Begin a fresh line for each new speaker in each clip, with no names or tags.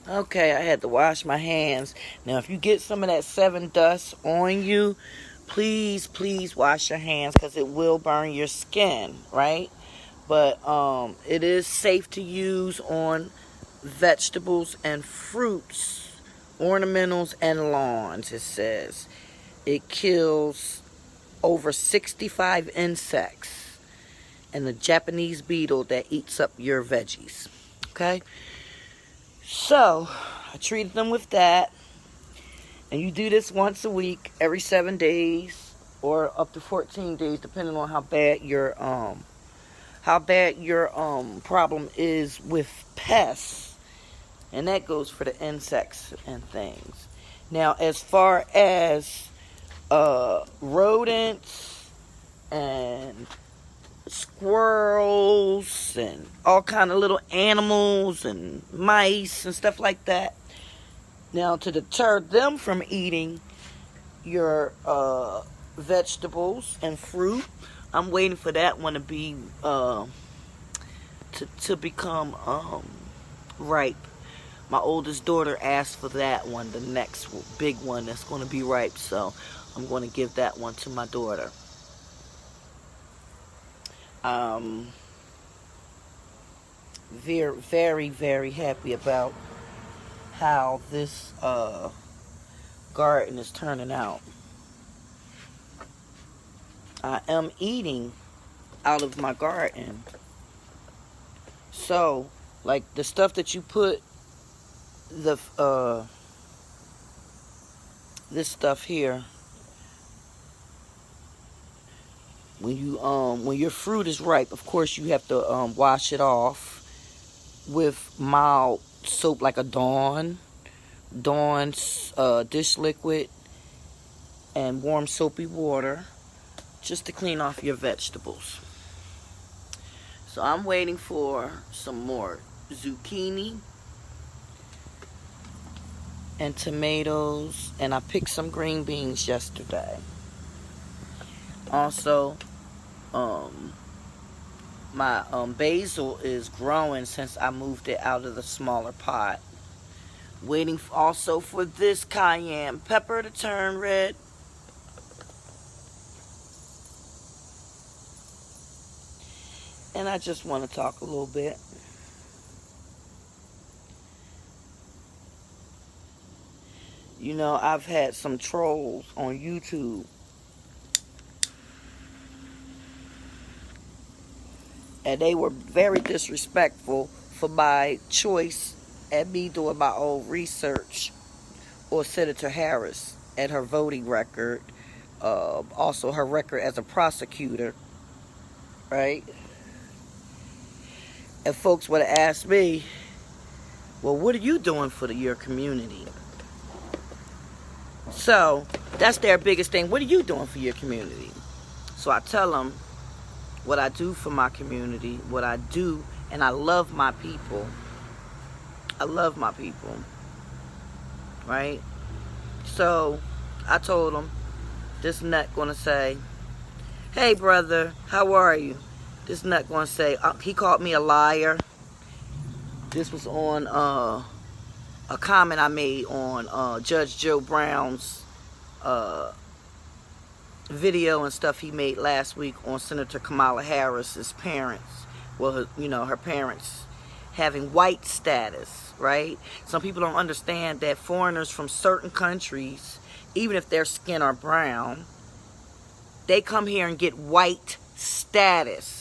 Okay, I had to wash my hands. Now, if you get some of that 7 dust on you, please, please wash your hands because it will burn your skin, right? But it is safe to use on vegetables and fruits, ornamentals, and lawns, it says. It kills over 65 insects and the Japanese beetle that eats up your veggies. Okay? So, I treated them with that. And you do this once a week, every 7 days, or up to 14 days, depending on how bad your problem is with pests. And that goes for the insects and things. Now, as far as rodents and squirrels and all kind of little animals and mice and stuff like that, now to deter them from eating your vegetables and fruit, I'm waiting for that one to be to become ripe. My oldest daughter asked for that one, the next big one that's going to be ripe, so I'm going to give that one to my daughter. Very, very, very happy about how this garden is turning out. I am eating out of my garden. So, like the stuff that you put this stuff here, when your fruit is ripe, of course you have to wash it off with mild soap like a Dawn's dish liquid and warm soapy water just to clean off your vegetables. So I'm waiting for some more zucchini and tomatoes, and I picked some green beans yesterday. Also, my basil is growing since I moved it out of the smaller pot. Waiting also for this cayenne pepper to turn red. And I just want to talk a little bit. You know, I've had some trolls on YouTube. And they were very disrespectful for my choice at me doing my own research, or Senator Harris at her voting record, also her record as a prosecutor, right? And folks would have asked me, well, what are you doing for your community? So that's their biggest thing. What are you doing for your community? So I tell them what I do for my community, what I do, and I love my people. I love my people, right? So I told them, this nut gonna say, hey brother, how are you? This nut gonna say, he called me a liar. This was on a comment I made on Judge Joe Brown's video and stuff he made last week on Senator Kamala Harris's parents. Well, her parents having white status, right? Some people don't understand that foreigners from certain countries, even if their skin are brown, they come here and get white status.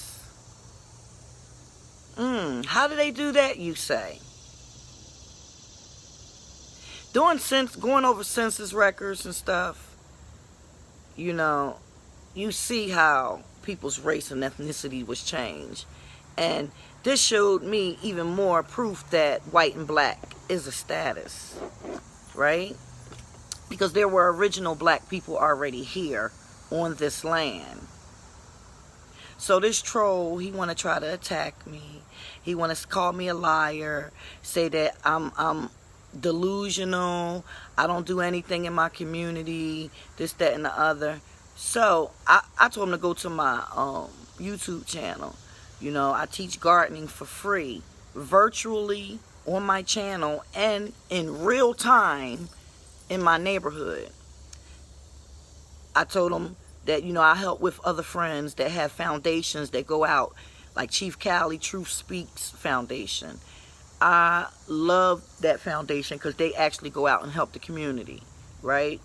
How do they do that, you say? Going over census records and stuff, you see how people's race and ethnicity was changed. And this showed me even more proof that white and black is a status, right? Because there were original black people already here on this land. So this troll, he want to try to attack me. He want to call me a liar, say that I'm delusional, I don't do anything in my community, this, that, and the other. So I told him to go to my YouTube channel. I teach gardening for free, virtually on my channel and in real time in my neighborhood. I told them that, you know, I help with other friends that have foundations that go out, like Chief Cali Truth Speaks Foundation. I love that foundation because they actually go out and help the community, right?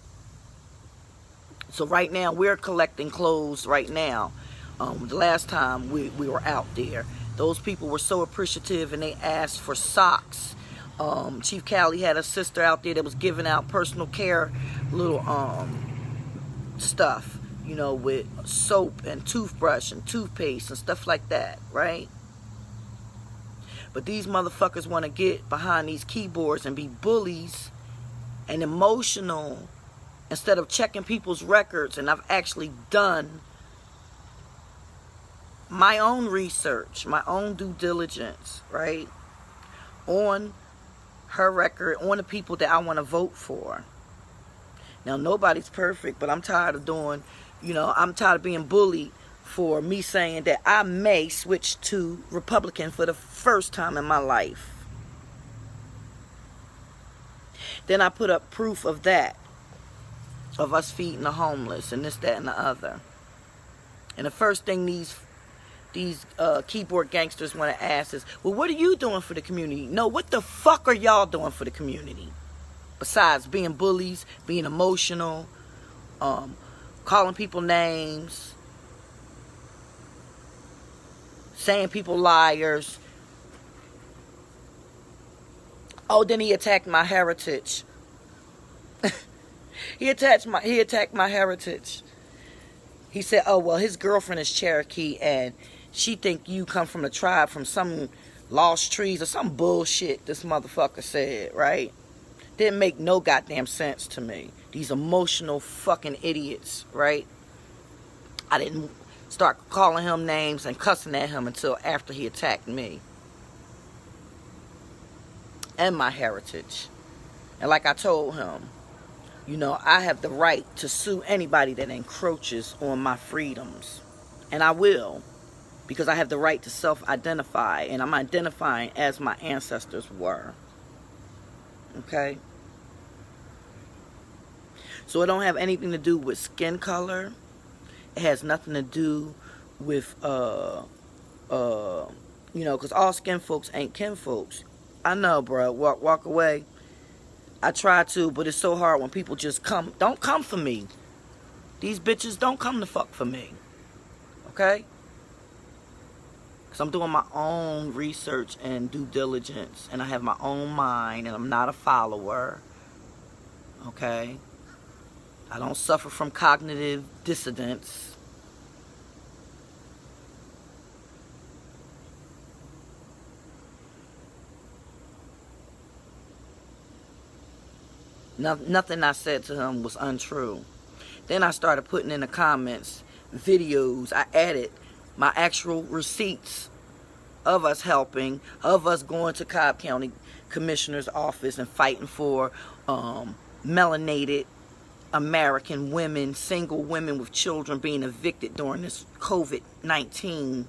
So right now, we're collecting clothes right now. The last time we were out there, those people were so appreciative and they asked for socks. Chief Cali had a sister out there that was giving out personal care little stuff, you know, with soap and toothbrush and toothpaste and stuff like that, right? But these motherfuckers want to get behind these keyboards and be bullies and emotional instead of checking people's records. And I've actually done my own research, my own due diligence, right, on her record, on the people that I want to vote for. Now, nobody's perfect, but I'm tired of doing, you know, I'm tired of being bullied for me saying that I may switch to Republican for the first time in my life. Then I put up proof of that, of us feeding the homeless and this, that, and the other. And the first thing these keyboard gangsters want to ask is, well, what are you doing for the community? No, what the fuck are y'all doing for the community? Besides being bullies, being emotional, calling people names, saying people liars. Oh, then he attacked my heritage. He attacked my heritage. He said, oh, well, his girlfriend is Cherokee and she think you come from the tribe from some lost trees or some bullshit this motherfucker said, right? Didn't make no goddamn sense to me. These emotional fucking idiots, right? I didn't start calling him names and cussing at him until after he attacked me and my heritage. And like I told him, you know, I have the right to sue anybody that encroaches on my freedoms. And I will, because I have the right to self-identify, and I'm identifying as my ancestors were. Okay? So it don't have anything to do with skin color. It has nothing to do with, you know, because all skin folks ain't kin folks. I know, bro. Walk away. I try to, but it's so hard when people just come. Don't come for me. These bitches don't come to fuck for me. Okay? Because I'm doing my own research and due diligence. And I have my own mind. And I'm not a follower. Okay? I don't suffer from cognitive dissonance. Nothing I said to him was untrue. Then I started putting in the comments videos. I added my actual receipts of us helping, of us going to Cobb County Commissioner's office and fighting for melanated American women, single women with children being evicted during this COVID-19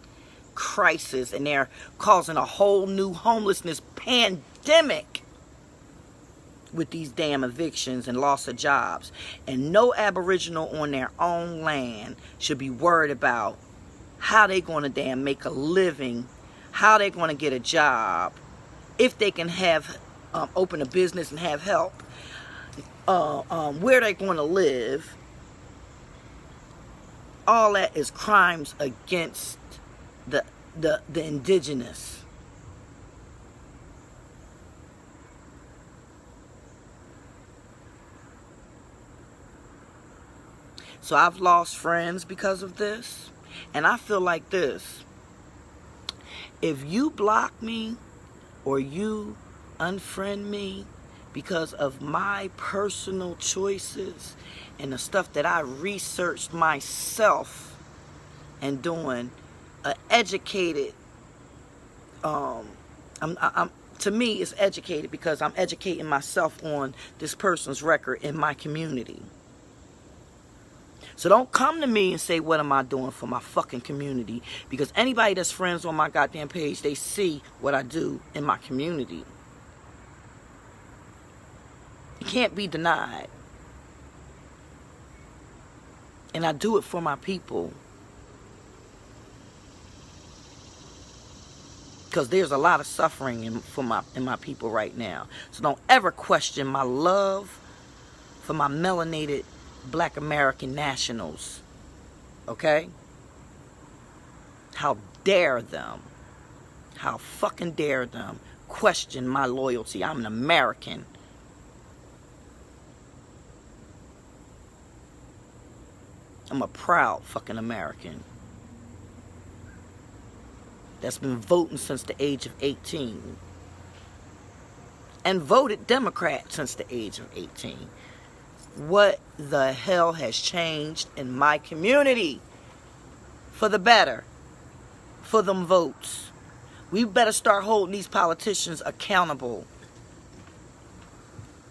crisis. And they're causing a whole new homelessness pandemic with these damn evictions and loss of jobs. And no Aboriginal on their own land should be worried about how they going to damn make a living, how they going to get a job, if they can have open a business and have help, where they going to live. All that is crimes against the indigenous. So I've lost friends because of this. And I feel like this. If you block me or you unfriend me because of my personal choices and the stuff that I researched myself and doing educated, to me it's educated because I'm educating myself on this person's record in my community. So don't come to me and say, what am I doing for my fucking community? Because anybody that's friends on my goddamn page, they see what I do in my community. It can't be denied. And I do it for my people. Because there's a lot of suffering in my people right now. So don't ever question my love for my melanated Black American nationals. Okay? How dare them? How fucking dare them question my loyalty? I'm an American. I'm a proud fucking American that's been voting since the age of 18 and voted Democrat since the age of 18. What the hell has changed in my community for the better, for them votes? We better start holding these politicians accountable.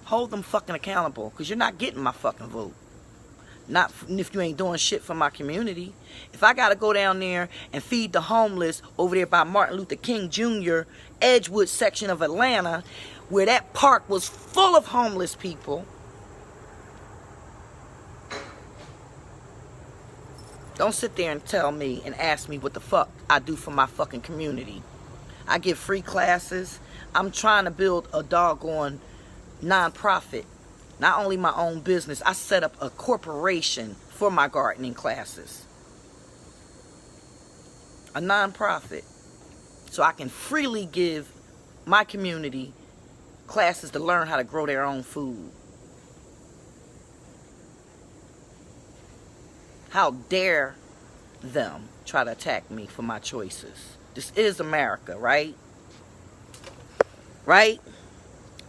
Hold them fucking accountable, because you're not getting my fucking vote. Not if you ain't doing shit for my community. If I gotta go down there and feed the homeless over there by Martin Luther King Jr. Edgewood section of Atlanta, where that park was full of homeless people, don't sit there and tell me and ask me what the fuck I do for my fucking community. I give free classes. I'm trying to build a doggone non-profit. Not only my own business, I set up a corporation for my gardening classes. A non-profit. So I can freely give my community classes to learn how to grow their own food. How dare them try to attack me for my choices? This is America, right? Right?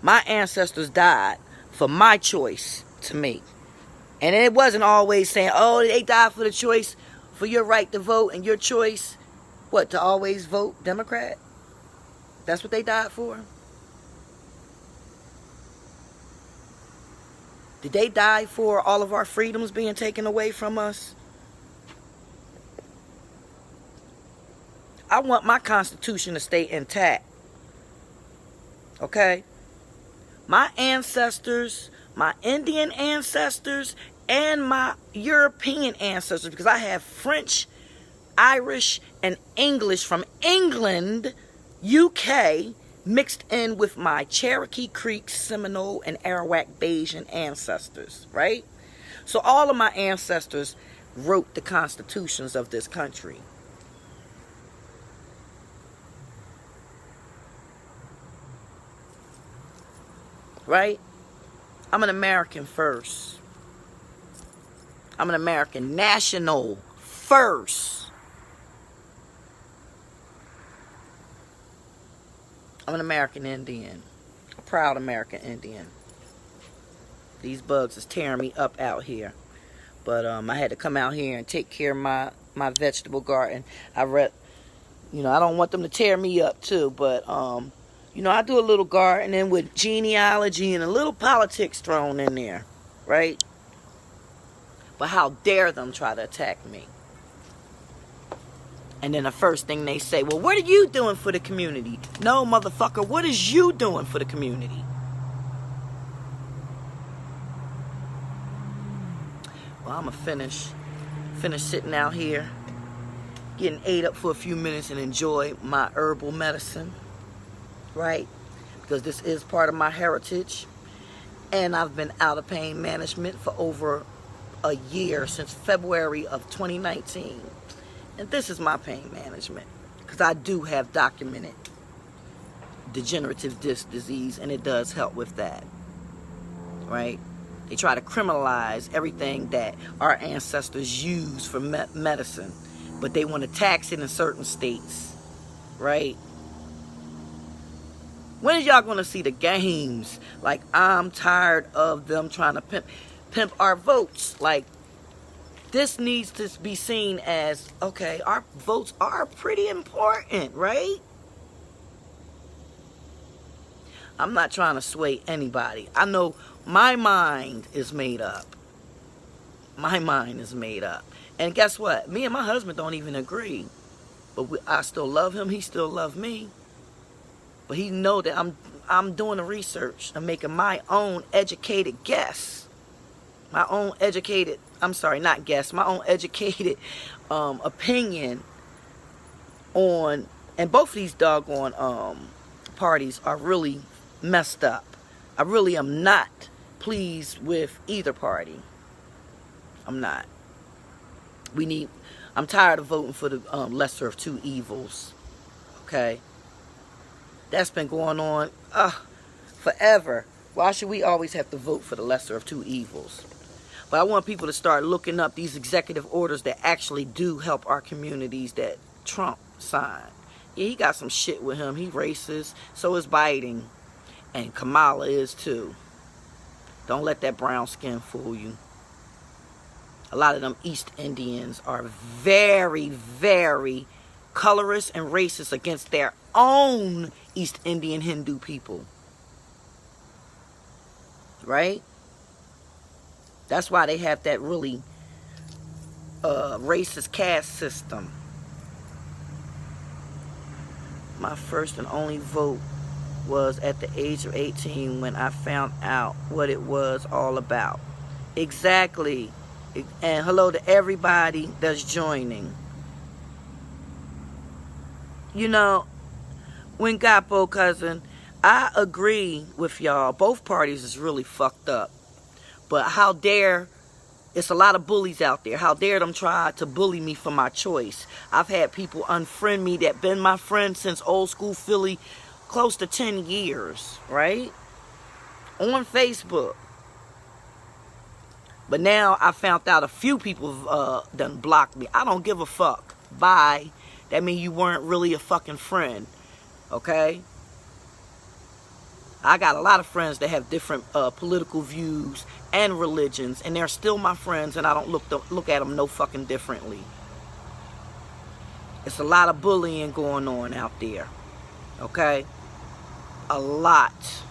My ancestors died for my choice to make. And it wasn't always saying, oh, they died for the choice, for your right to vote and your choice, what, to always vote Democrat? That's what they died for? Did they die for all of our freedoms being taken away from us? I want my Constitution to stay intact. Okay? My ancestors, my Indian ancestors, and my European ancestors, because I have French, Irish, and English from England, UK, mixed in with my Cherokee, Creek, Seminole, and Arawak Bayesian ancestors, right? So all of my ancestors wrote the constitutions of this country. Right? I'm an American first. I'm an American national first. I'm an American Indian. A proud American Indian. These bugs is tearing me up out here. But I had to come out here and take care of my vegetable garden. I don't want them to tear me up too, but I do a little gardening with genealogy and a little politics thrown in there, right? But how dare them try to attack me? And then the first thing they say, well, what are you doing for the community? No, motherfucker, what is you doing for the community? Well, I'm going to finish sitting out here, getting ate up for a few minutes and enjoy my herbal medicine. Right? Because this is part of my heritage. And I've been out of pain management for over a year, since February of 2019. And this is my pain management. Because I do have documented degenerative disc disease, and it does help with that. Right? They try to criminalize everything that our ancestors used for medicine. But they want to tax it in certain states. Right? When is y'all going to see the games? Like, I'm tired of them trying to pimp our votes. Like, this needs to be seen as, okay, our votes are pretty important, right? I'm not trying to sway anybody. I know my mind is made up. My mind is made up. And guess what? Me and my husband don't even agree. But I still love him. He still loves me. But he know that I'm doing the research. I'm making my own educated guess. My own educated, I'm sorry, not guess, my own educated opinion on, and both of these doggone parties are really messed up. I really am not pleased with either party. I'm not. I'm tired of voting for the lesser of two evils. Okay? That's been going on forever. Why should we always have to vote for the lesser of two evils? But I want people to start looking up these executive orders that actually do help our communities that Trump signed. Yeah, he got some shit with him. He racist. So is Biden. And Kamala is too. Don't let that brown skin fool you. A lot of them East Indians are very, very colorist and racist against their own East Indian Hindu people. Right? That's why they have that really racist caste system. My first and only vote was at the age of 18 when I found out what it was all about. Exactly. And hello to everybody that's joining. You know, when Gapo cousin, I agree with y'all. Both parties is really fucked up. But how dare, it's a lot of bullies out there. How dare them try to bully me for my choice. I've had people unfriend me that been my friend since old school Philly, close to 10 years, right? On Facebook. But now I found out a few people done blocked me. I don't give a fuck. Bye. That means you weren't really a fucking friend. Okay? I got a lot of friends that have different political views and religions, and they're still my friends, and I don't look at them no fucking differently. It's a lot of bullying going on out there. Okay? A lot.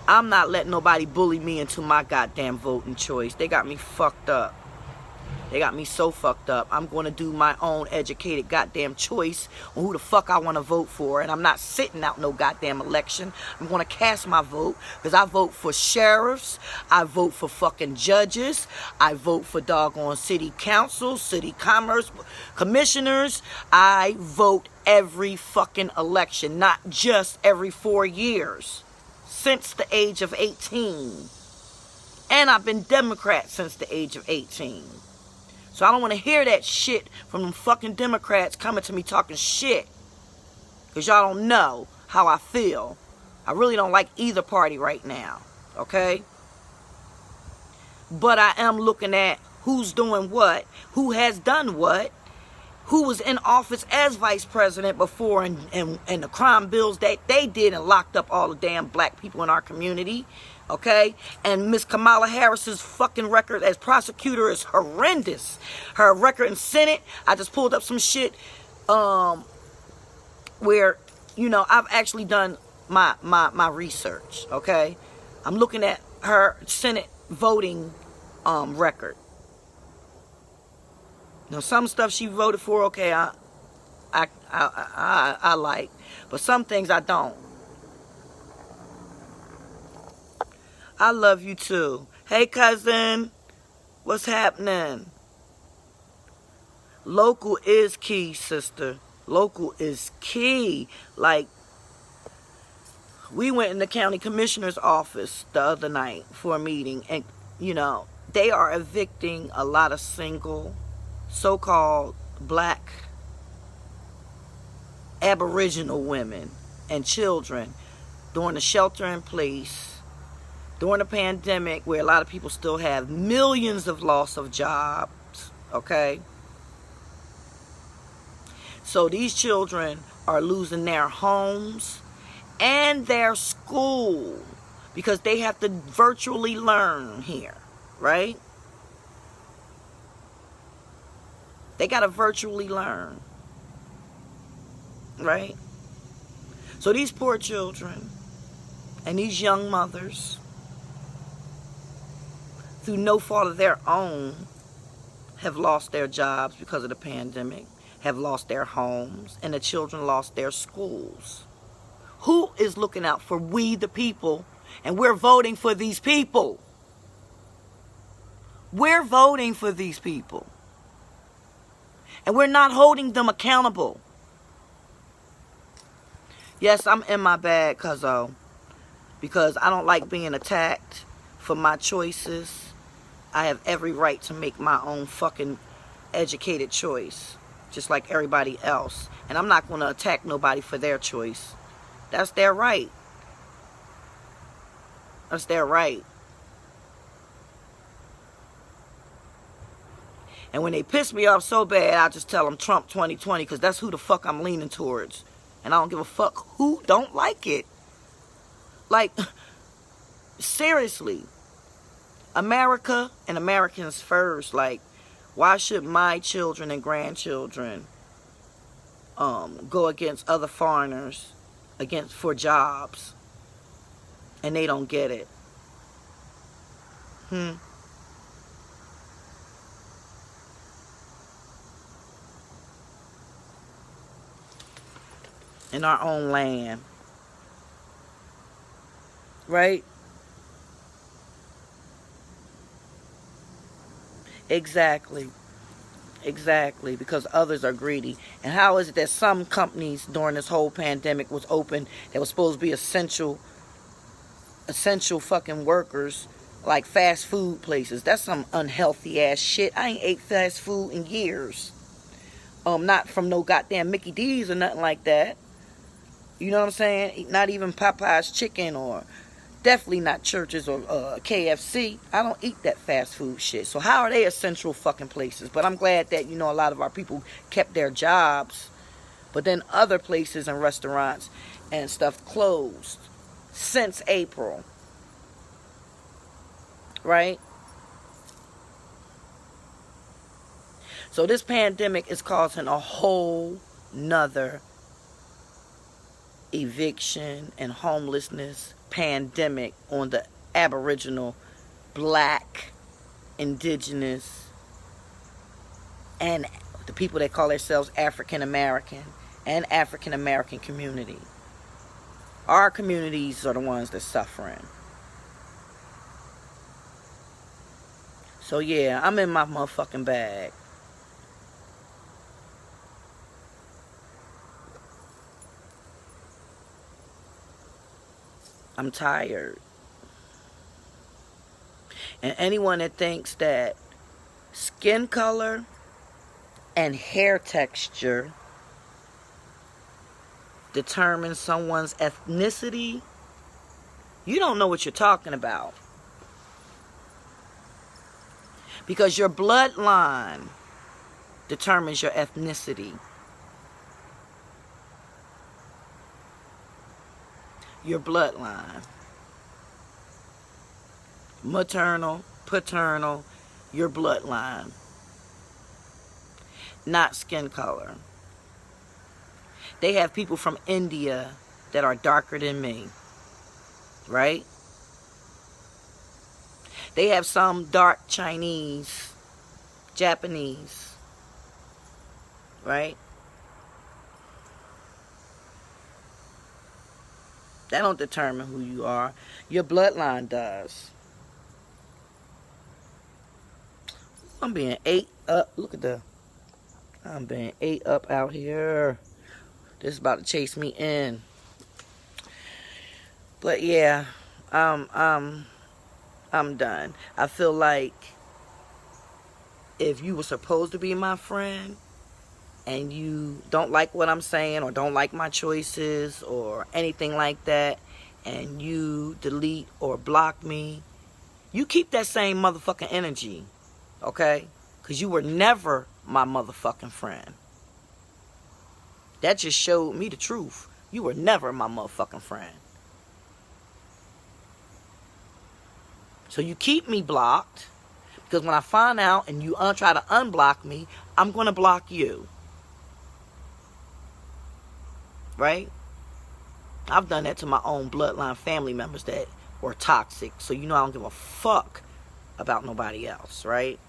I'm not letting nobody bully me into my goddamn voting choice. They got me fucked up. They got me so fucked up. I'm going to do my own educated goddamn choice on who the fuck I want to vote for. And I'm not sitting out no goddamn election. I'm going to cast my vote because I vote for sheriffs. I vote for fucking judges. I vote for doggone city council, city commerce, commissioners. I vote every fucking election, not just every 4 years. Since the age of 18. And I've been Democrat since the age of 18. So I don't want to hear that shit from them fucking Democrats coming to me talking shit. Because y'all don't know how I feel. I really don't like either party right now. Okay? But I am looking at who's doing what, who has done what, who was in office as vice president before, and the crime bills that they did and locked up all the damn black people in our community. Okay? And Miss Kamala Harris's fucking record as prosecutor is horrendous. Her record in Senate, I just pulled up some shit where, you know, I've actually done my research. Okay? I'm looking at her Senate voting record. Now, some stuff she voted for, okay, I like. But some things I don't. I love you too. Hey, cousin. What's happening? Local is key, sister. Local is key. Like, we went in the county commissioner's office the other night for a meeting. And, you know, they are evicting a lot of single, so-called black aboriginal women and children during the shelter in place, during the pandemic, where a lot of people still have millions of loss of jobs. Okay? So these children are losing their homes and their school because they have to virtually learn here, right? They got to virtually learn, right? So these poor children and these young mothers, through no fault of their own, have lost their jobs because of the pandemic, have lost their homes, and the children lost their schools. Who is looking out for we the people? And we're voting for these people. We're voting for these people. And we're not holding them accountable. Yes, I'm in my bag, cuzzo. Because I don't like being attacked for my choices. I have every right to make my own fucking educated choice. Just like everybody else. And I'm not going to attack nobody for their choice. That's their right. That's their right. And when they piss me off so bad, I just tell them Trump 2020, because that's who the fuck I'm leaning towards. And I don't give a fuck who don't like it. Like, seriously. America and Americans first. Like, why should my children and grandchildren go against other foreigners for jobs? And they don't get it. In our own land. Right? Exactly. Exactly. Because others are greedy. And how is it that some companies during this whole pandemic was open that was supposed to be essential fucking workers, like fast food places? That's some unhealthy ass shit. I ain't ate fast food in years. Not from no goddamn Mickey D's or nothing like that. You know what I'm saying? Not even Popeye's chicken, or definitely not Church's or KFC. I don't eat that fast food shit. So how are they essential fucking places? But I'm glad that, a lot of our people kept their jobs. But then other places and restaurants and stuff closed since April. Right? So this pandemic is causing a whole nother eviction and homelessness pandemic on the Aboriginal, Black, Indigenous, and the people that call themselves African American and African American community. Our communities are the ones that's suffering. So yeah, I'm in my motherfucking bag. I'm tired. And anyone that thinks that skin color and hair texture determines someone's ethnicity, you don't know what you're talking about. Because your bloodline determines your ethnicity. Your bloodline. Maternal, paternal, your bloodline. Not skin color. They have people from India that are darker than me. Right? They have some dark Chinese, Japanese. Right? That don't determine who you are. Your bloodline does. I'm being ate up. Look at I'm being ate up out here. This is about to chase me in. But yeah, I'm done. I feel like if you were supposed to be my friend, and you don't like what I'm saying, or don't like my choices, or anything like that, and you delete or block me, you keep that same motherfucking energy, okay? Because you were never my motherfucking friend. That just showed me the truth. You were never my motherfucking friend. So you keep me blocked, because when I find out and you try to unblock me, I'm going to block you. Right? I've done that to my own bloodline family members that were toxic. So I don't give a fuck about nobody else, right?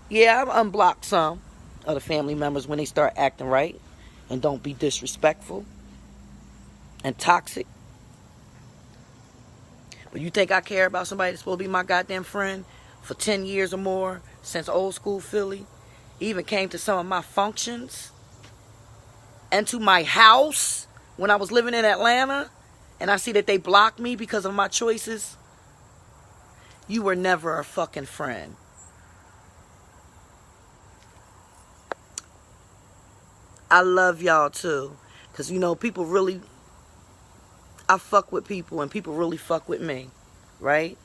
Yeah, I've unblocked some of the family members when they start acting right. and don't be disrespectful and toxic. But you think I care about somebody that's supposed to be my goddamn friend for 10 years or more, since old school Philly, even came to some of my functions and to my house when I was living in Atlanta, and I see that they blocked me because of my choices? You were never a fucking friend. I love y'all too. Because, you know, people really, I fuck with people and people really fuck with me, right?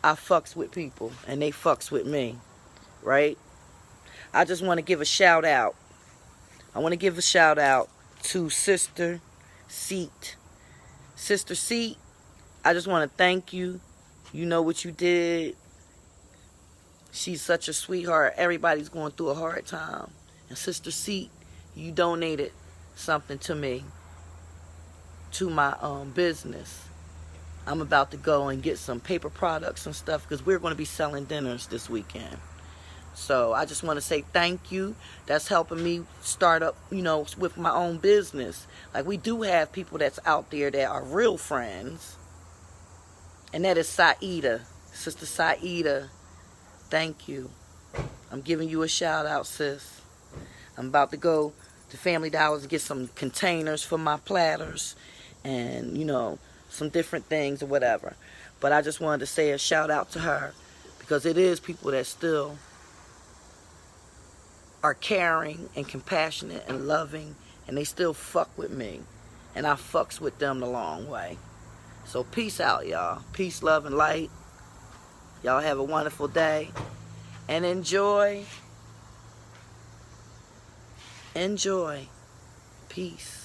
I fucks with people and they fucks with me, right? I just want to give a shout out. I want to give a shout out to Sister Seat. Sister Seat, I just want to thank you. You know what you did. She's such a sweetheart. Everybody's going through a hard time. And Sister Seat, you donated something to me, to my business. I'm about to go and get some paper products and stuff because we're going to be selling dinners this weekend. So I just want to say thank you. That's helping me start up, you know, with my own business. Like, we do have people that's out there that are real friends. And that is Saida. Sister Saida, thank you. I'm giving you a shout out, sis. I'm about to go to Family Dollar to get some containers for my platters and, you know, some different things or whatever. But I just wanted to say a shout out to her because it is people that still are caring and compassionate and loving, and they still fuck with me, and I fucks with them the long way. So peace out, y'all. Peace, love, and light. Y'all have a wonderful day and enjoy. Peace.